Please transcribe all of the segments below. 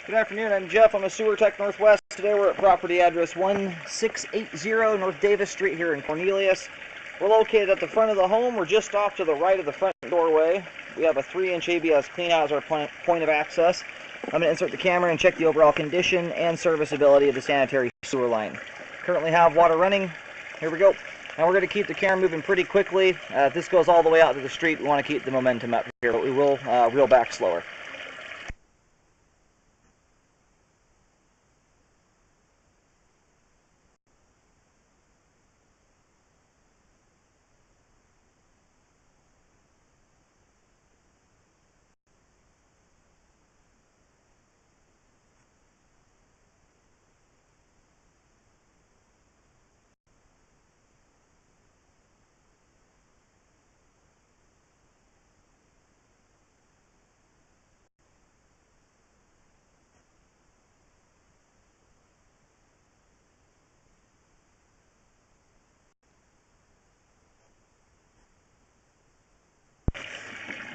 Good afternoon, I'm Jeff. I'm a Sewer Tech Northwest. Today we're at property address 1680 North Davis Street here in Cornelius. We're located at the front of the home. We're just off to the right of the front doorway. We have a 3-inch ABS cleanout as our point of access. I'm going to insert the camera and check the overall condition and serviceability of the sanitary sewer line. Currently have water running. Here we go. Now we're going to keep the camera moving pretty quickly. If this goes all the way out to the street, we want to keep the momentum up here, but we will reel back slower.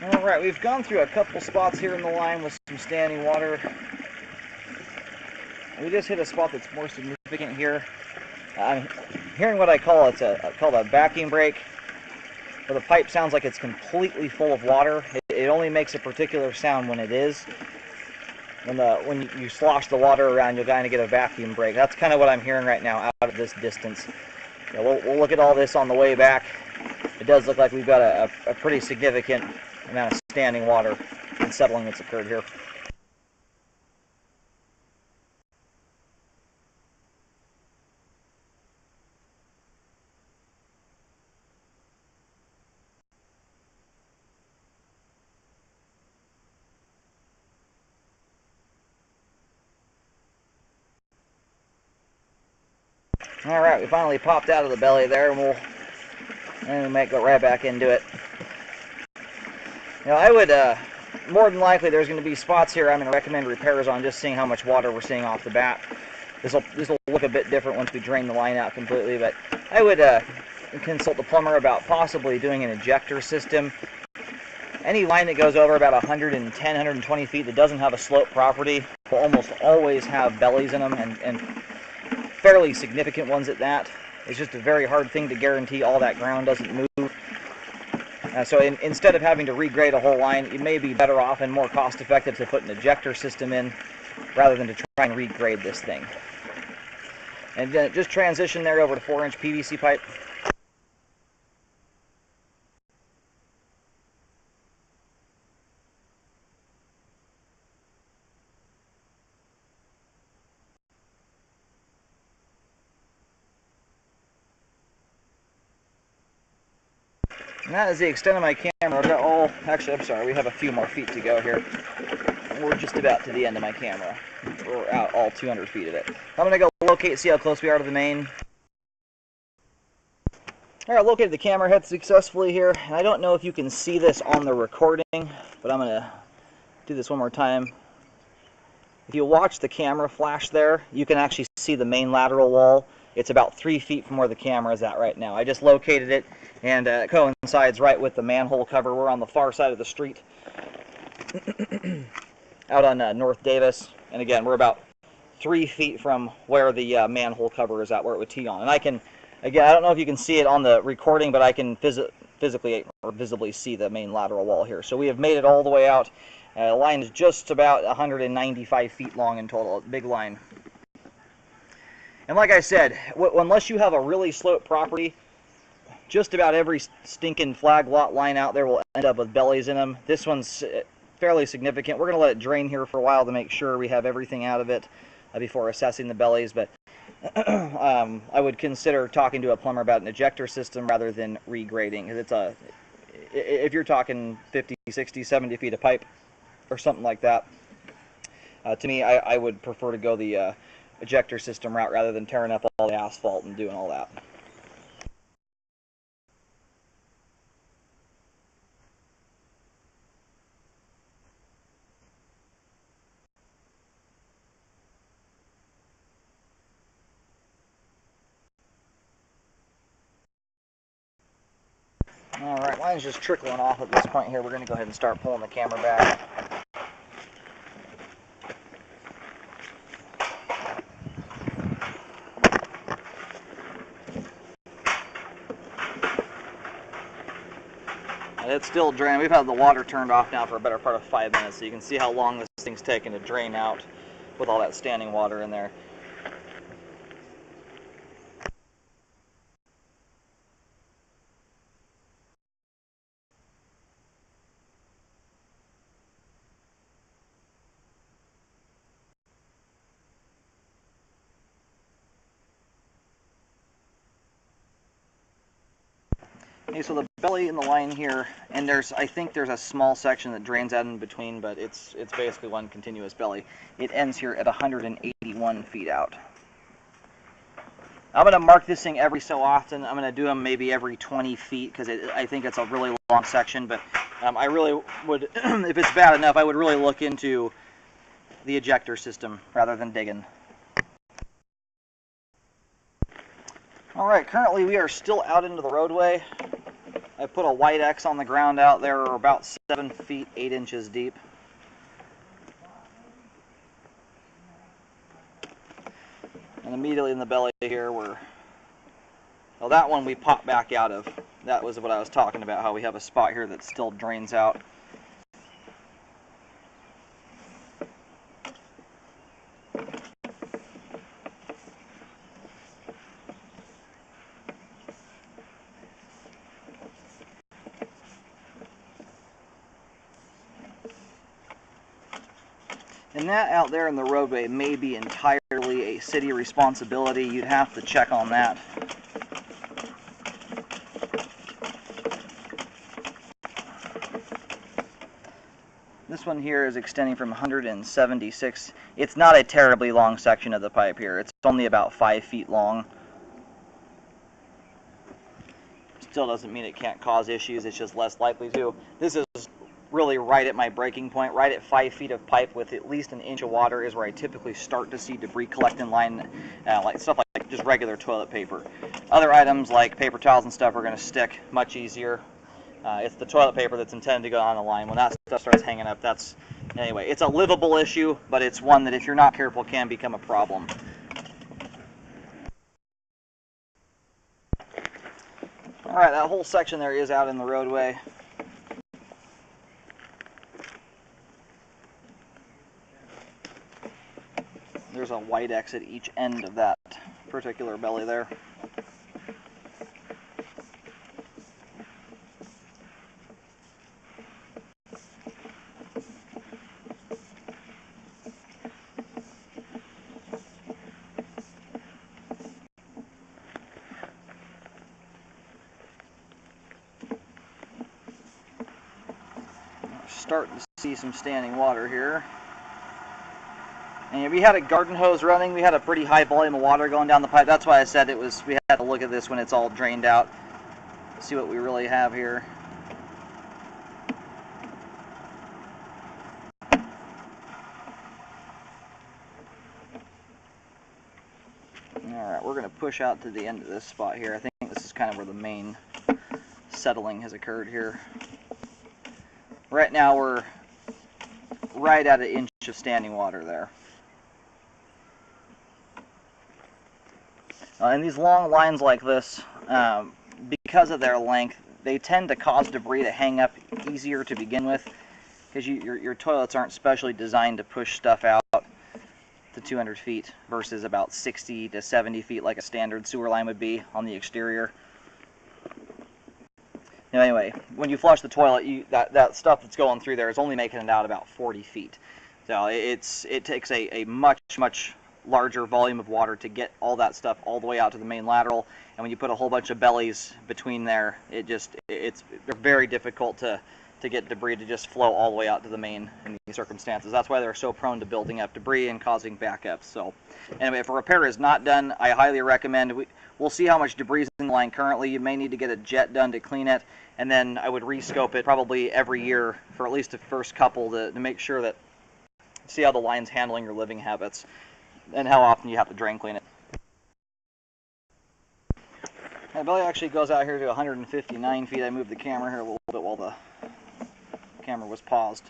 Alright, we've gone through a couple spots here in the line with some standing water. We just hit a spot that's more significant here. I'm hearing what I call called a vacuum break, where the pipe sounds like it's completely full of water. It only makes a particular sound when it is. When you slosh the water around, you'll kind of get a vacuum break. That's kind of what I'm hearing right now out of this distance. We'll look at all this on the way back. It does look like we've got a pretty significant amount of standing water and settling that's occurred here. Alright, we finally popped out of the belly there, and we might go right back into it. I would, more than likely there's going to be spots here I'm going to recommend repairs on, just seeing how much water we're seeing off the bat. This will look a bit different once we drain the line out completely, but I would consult the plumber about possibly doing an ejector system. Any line that goes over about 110, 120 feet that doesn't have a slope property will almost always have bellies in them, and fairly significant ones at that. It's just a very hard thing to guarantee all that ground doesn't move. So instead of having to regrade a whole line, it may be better off and more cost effective to put an ejector system in rather than to try and regrade this thing. And just transition there over to 4-inch PVC pipe. And that is the extent of my camera. Actually, I'm sorry, we have a few more feet to go here. We're just about to the end of my camera. We're out all 200 feet of it. I'm going to go locate, see how close we are to the main. Alright, located the camera head successfully here. I don't know if you can see this on the recording, but I'm going to do this one more time. If you watch the camera flash there, you can actually see the main lateral wall. It's about 3 feet from where the camera is at right now. I just located it, and it coincides right with the manhole cover. We're on the far side of the street, out on North Davis. And again, we're about 3 feet from where the manhole cover is at, where it would tee on. And I don't know if you can see it on the recording, but I can physically or visibly see the main lateral wall here. So we have made it all the way out. The line is just about 195 feet long in total. Big line. And like I said, unless you have a really sloped property, just about every stinking flag lot line out there will end up with bellies in them. This one's fairly significant. We're going to let it drain here for a while to make sure we have everything out of it before assessing the bellies. But I would consider talking to a plumber about an ejector system rather than regrading. If you're talking 50, 60, 70 feet of pipe or something like that, to me, I would prefer to go the ejector system route rather than tearing up all the asphalt and doing all that. Alright, line's just trickling off at this point here. We're going to go ahead and start pulling the camera back. it's still draining. We've had the water turned off now for a better part of 5 minutes, so you can see how long this thing's taking to drain out with all that standing water in there. Okay, so the belly in the line here, and I think there's a small section that drains out in between, but it's basically one continuous belly. It ends here at 181 feet out. I'm going to mark this thing every so often. I'm going to do them maybe every 20 feet because I think it's a really long section, but I really would, if it's bad enough, I would really look into the ejector system rather than digging. Alright, currently we are still out into the roadway. I put a white X on the ground out there, about 7 feet 8 inches deep. And immediately in the belly here, well, that one we popped back out of. That was what I was talking about, how we have a spot here that still drains out. And that out there in the roadway may be entirely a city responsibility. You'd have to check on that. This one here is extending from 176. It's not a terribly long section of the pipe here. It's only about 5 feet long. Still doesn't mean it can't cause issues. It's just less likely to. This is really right at my breaking point. Right at 5 feet of pipe with at least an inch of water is where I typically start to see debris collect in line, like stuff like just regular toilet paper. Other items like paper towels and stuff are going to stick much easier. It's the toilet paper that's intended to go on the line. When that stuff starts hanging up, anyway, it's a livable issue, but it's one that if you're not careful can become a problem. Alright, that whole section there is out in the roadway. There's a white X at each end of that particular belly there. Starting to see some standing water here. And we had a garden hose running. We had a pretty high volume of water going down the pipe. That's why I said we had to look at this when it's all drained out. See what we really have here. Alright, we're going to push out to the end of this spot here. I think this is kind of where the main settling has occurred here. Right now we're right at an inch of standing water there. And these long lines like this, because of their length, they tend to cause debris to hang up easier to begin with, because your toilets aren't specially designed to push stuff out to 200 feet versus about 60 to 70 feet like a standard sewer line would be on the exterior. Now, anyway, when you flush the toilet, that stuff that's going through there is only making it out about 40 feet. So it takes a much larger volume of water to get all that stuff all the way out to the main lateral. And when you put a whole bunch of bellies between there, they're very difficult to get debris to just flow all the way out to the main in these circumstances. That's why they're so prone to building up debris and causing backups. So anyway, if a repair is not done, I highly recommend, we'll see how much debris is in the line currently. You may need to get a jet done to clean it, and then I would rescope it probably every year for at least the first couple to make sure that, see how the line's handling your living habits and how often you have to drain clean it. My belly actually goes out here to 159 feet. I moved the camera here a little bit while the camera was paused.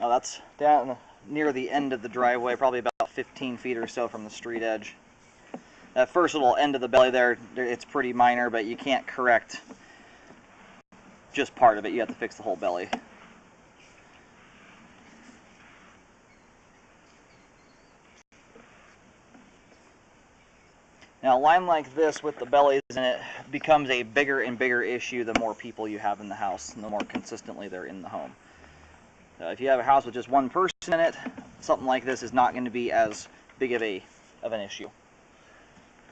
Oh, that's down near the end of the driveway, probably about 15 feet or so from the street edge. That first little end of the belly there, it's pretty minor, but you can't correct just part of it. You have to fix the whole belly. Now, a line like this with the bellies in it becomes a bigger and bigger issue the more people you have in the house and the more consistently they're in the home. If you have a house with just one person in it, something like this is not going to be as big of an issue.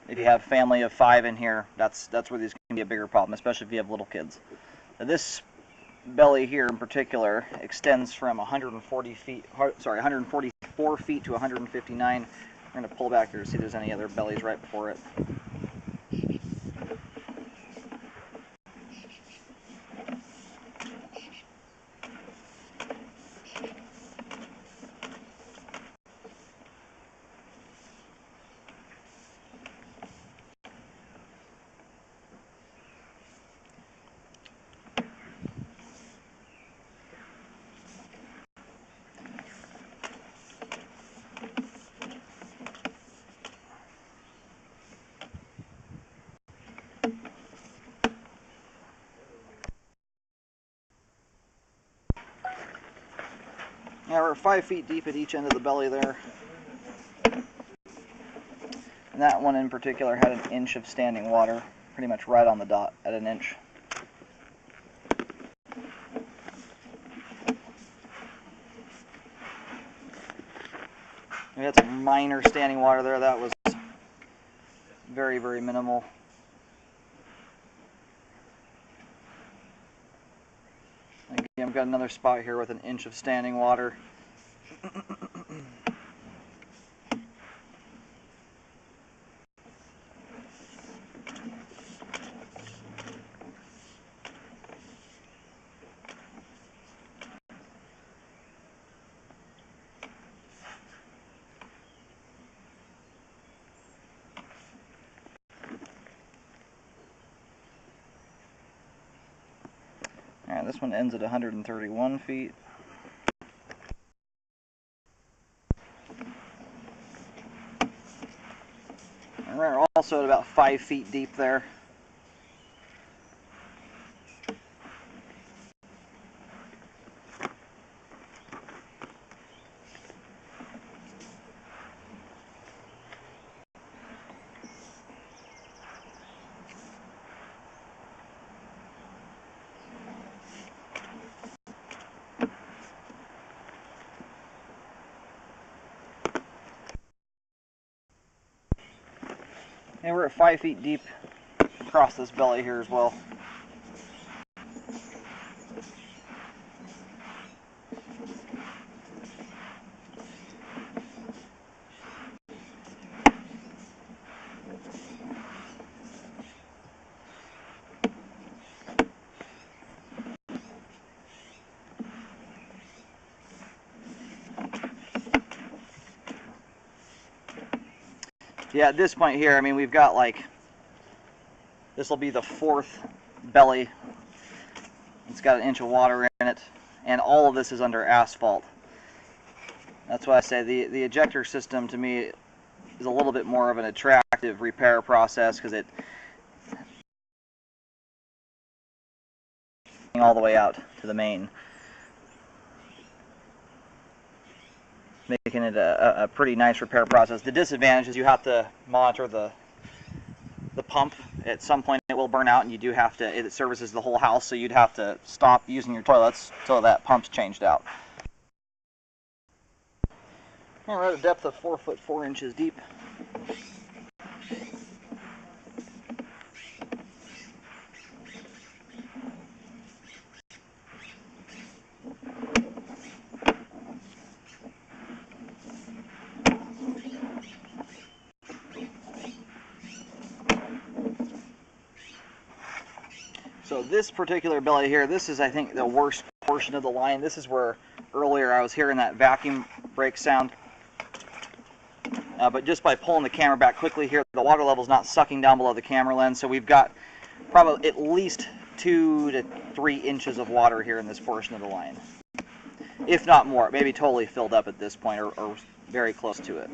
If you have a family of 5 in here, that's where this can be a bigger problem, especially if you have little kids. Now, this belly here in particular extends from 144 feet to 159. We're going to pull back here to see if there's any other bellies right before it. Now we're 5 feet deep at each end of the belly there. And that one in particular had an inch of standing water, pretty much right on the dot at an inch. We had some minor standing water there. That was very, very minimal. Again, I've got another spot here with an inch of standing water. Alright, this one ends at 131 feet. And we're also at about 5 feet deep there. And we're at 5 feet deep across this belly here as well. Yeah, at this point here, I mean, we've got like, this will be the 4th belly. It's got an inch of water in it, and all of this is under asphalt. That's why I say the ejector system to me is a little bit more of an attractive repair process, because it all the way out to the main, making it a pretty nice repair process. The disadvantage is you have to monitor the pump. At some point it will burn out, and you do have to, it services the whole house, so you'd have to stop using your toilets until that pump's changed out. And we're at a depth of 4 foot 4 inches deep. So this particular belly here, this is, I think, the worst portion of the line. This is where earlier I was hearing that vacuum brake sound. But just by pulling the camera back quickly here, the water level is not sucking down below the camera lens. So we've got probably at least 2 to 3 inches of water here in this portion of the line. If not more, it may be totally filled up at this point, or very close to it.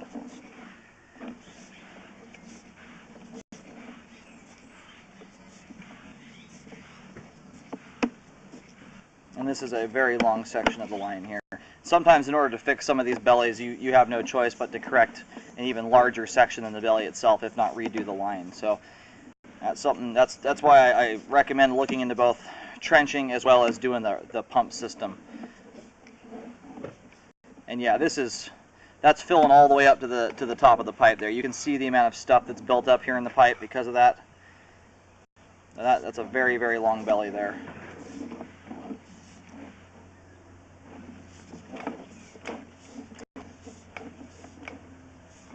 And this is a very long section of the line here. Sometimes in order to fix some of these bellies, you have no choice but to correct an even larger section than the belly itself, if not redo the line. So that's something, that's why I recommend looking into both trenching as well as doing the pump system. And yeah, that's filling all the way up to the top of the pipe there. You can see the amount of stuff that's built up here in the pipe because of that. That's a very, very long belly there.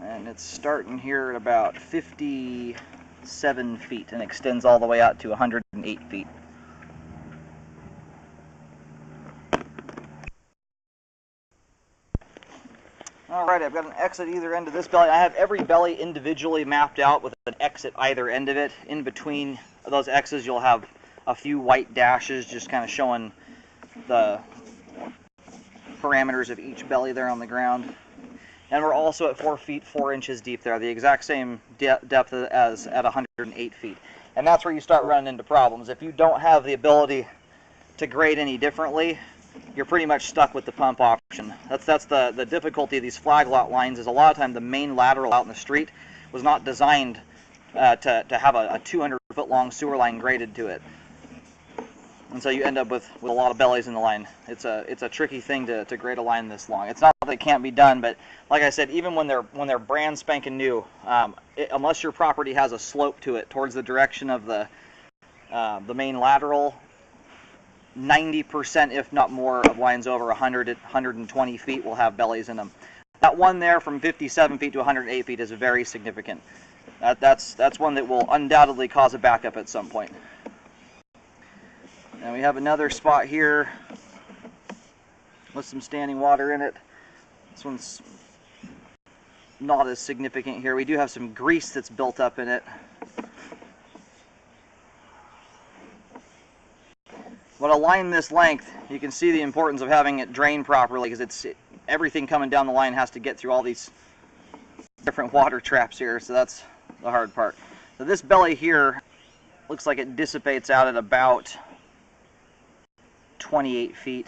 And it's starting here at about 57 feet and extends all the way out to 108 feet. Alright, I've got an exit either end of this belly. I have every belly individually mapped out with an exit either end of it. In between those X's you'll have a few white dashes just kind of showing the parameters of each belly there on the ground. And we're also at 4 feet 4 inches deep there, the exact same depth as at 108 feet. And that's where you start running into problems. If you don't have the ability to grade any differently, you're pretty much stuck with the pump option. That's the difficulty of these flag lot lines, is a lot of time the main lateral out in the street was not designed to have a 200-foot long sewer line graded to it. And so you end up with a lot of bellies in the line. It's a tricky thing to grade a line this long. It's not that it can't be done, but like I said, even when they're brand spanking new, unless your property has a slope to it towards the direction of the main lateral, 90%, if not more, of lines over 100 to 120 feet will have bellies in them. That one there from 57 feet to 108 feet is very significant. That's one that will undoubtedly cause a backup at some point. And we have another spot here with some standing water in it. This one's not as significant here. We do have some grease that's built up in it. But a line this length, you can see the importance of having it drained properly, because everything coming down the line has to get through all these different water traps here, so that's the hard part. So this belly here looks like it dissipates out at about 28 feet.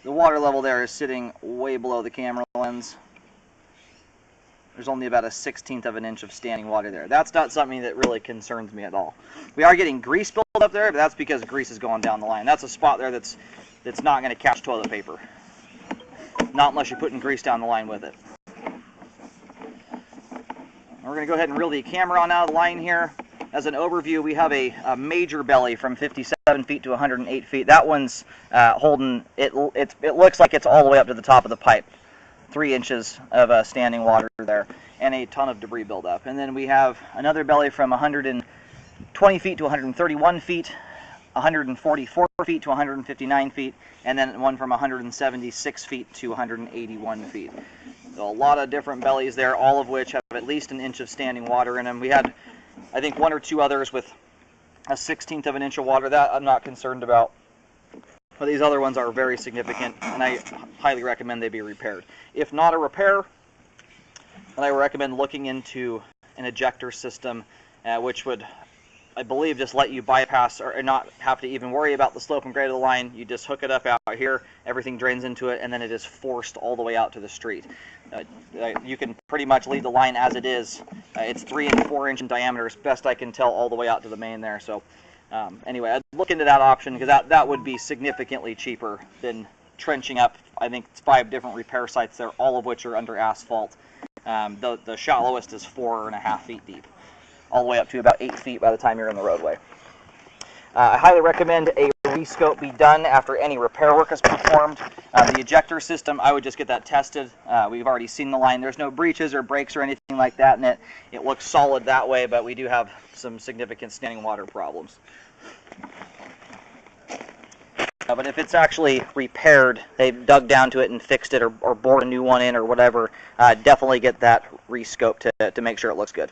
The water level there is sitting way below the camera lens. There's only about a 1/16 of an inch of standing water there. That's not something that really concerns me at all. We are getting grease built up there, but that's because grease is going down the line. That's a spot there that's not going to catch toilet paper. Not unless you're putting grease down the line with it. We're going to go ahead and reel the camera on out of the line here. As an overview, we have a major belly from 57 feet to 108 feet. That one's holding, it looks like it's all the way up to the top of the pipe. 3 inches of standing water there, and a ton of debris buildup. And then we have another belly from 120 feet to 131 feet, 144 feet to 159 feet, and then one from 176 feet to 181 feet. So a lot of different bellies there, all of which have at least an inch of standing water in them. We had, I think, 1 or 2 others with a 1/16 of an inch of water. That I'm not concerned about. But these other ones are very significant, and I highly recommend they be repaired. If not a repair, then I recommend looking into an ejector system, which would, I believe, just let you bypass or not have to even worry about the slope and grade of the line. You just hook it up out here, everything drains into it, and then it is forced all the way out to the street. You can pretty much leave the line as it is. It's 3 and 4 inch in diameter, as best I can tell, all the way out to the main there. So anyway, I'd look into that option, because that would be significantly cheaper than trenching up. I think it's 5 different repair sites there, all of which are under asphalt. The shallowest is 4.5 feet deep, all the way up to about 8 feet by the time you're in the roadway. I highly recommend a rescope be done after any repair work is performed. The ejector system, I would just get that tested. We've already seen the line. There's no breaches or breaks or anything like that in it. It looks solid that way, but we do have some significant standing water problems. But if it's actually repaired, they've dug down to it and fixed it, or bored a new one in or whatever, definitely get that rescoped to make sure it looks good.